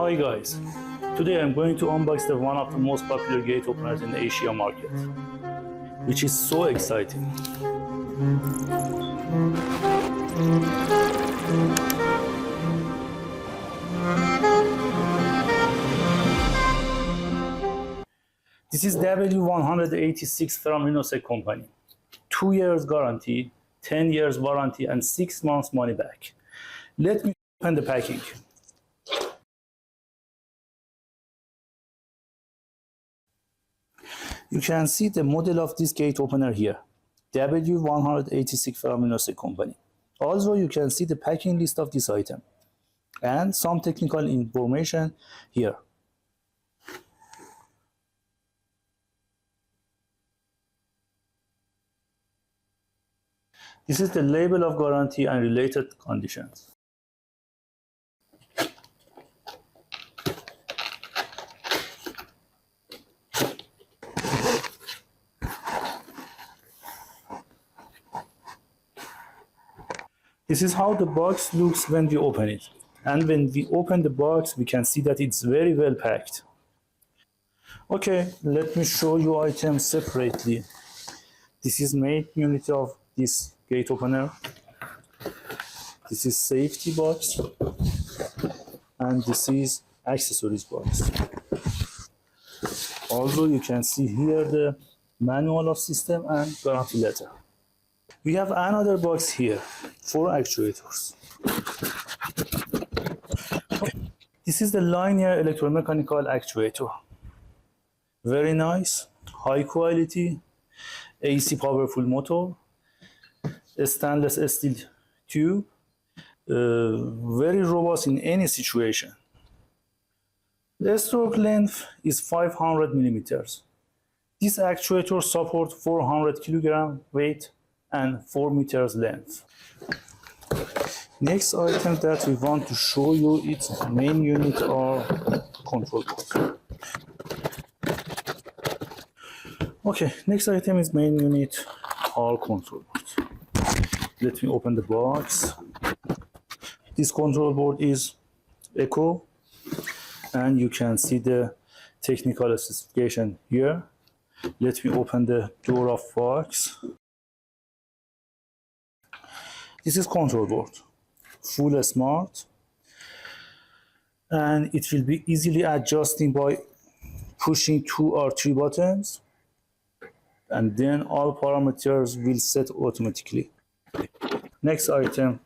Hi guys, today I'm going to unbox one of the most popular gate openers in the Asia market, which is so exciting. This is W186 from Rinosec company. 2 years guarantee, 10 years warranty and 6 months money back. Let me open the packing. You can see the model of this gate opener here, W186 from Rinosec company. Also, you can see the packing list of this item and some technical information here. This is the label of guarantee and related conditions. This is how the box looks when we open it. And when we open the box, we can see that it's very well packed. Okay, let me show you items separately. This is main unit of this gate opener. This is safety box. And this is accessories box. Also, you can see here the manual of system and guarantee letter. We have another box here for actuators. This is the linear electromechanical actuator. Very nice, high quality, AC powerful motor, stainless steel tube, very robust in any situation. The stroke length is 500 millimeters. This actuator supports 400 kilogram weight and 4 meters length. Next item that we want to show you its main unit or control box. Okay, next item is main unit or control board. Let me open the box. This control board is Eco and you can see the technical specification here. Let me open the door of box. This is control board, full smart, and it will be easily adjusting by pushing 2 or 3 buttons, and then all parameters will set automatically. Next item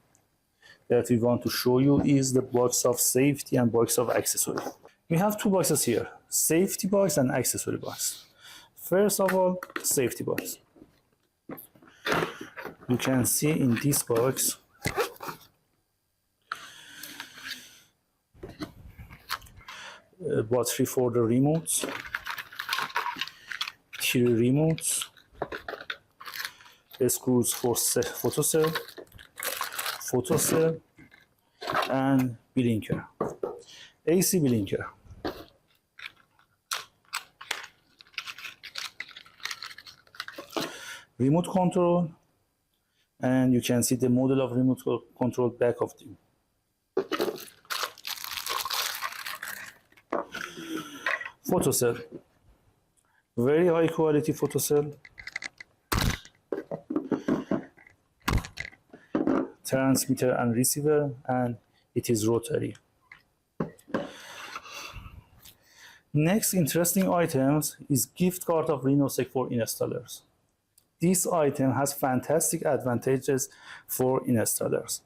that we want to show you is the box of safety and box of accessory. We have 2 boxes here, safety box and accessory box. First of all, safety box. You can see in this box a battery for the remotes, 3 remotes, screws for photocell, and blinker, AC blinker. Remote control, and you can see the model of remote control back of them. Photocell, very high quality photocell. Transmitter and receiver, and it is rotary. Next interesting items is gift card of Rinosec for installers. This item has fantastic advantages for installers.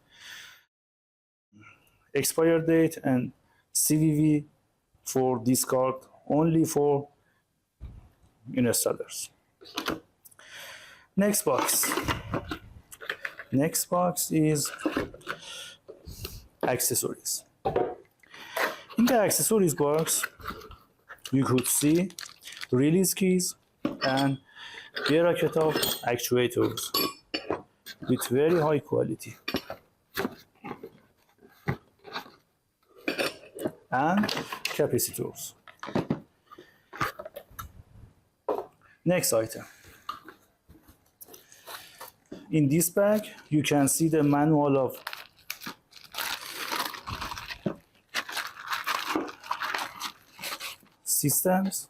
Expire date and CVV for this card only for installers. Next box. Next box is accessories. In the accessories box, you could see release keys and bracket of actuators with very high quality and capacitors. Next item. In this bag, you can see the manual of systems.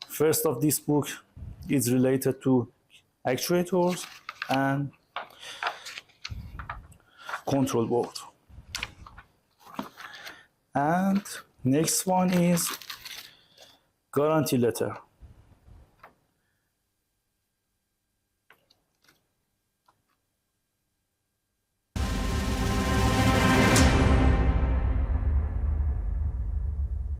First of this book is related to actuators and control board. And next one is guarantee letter.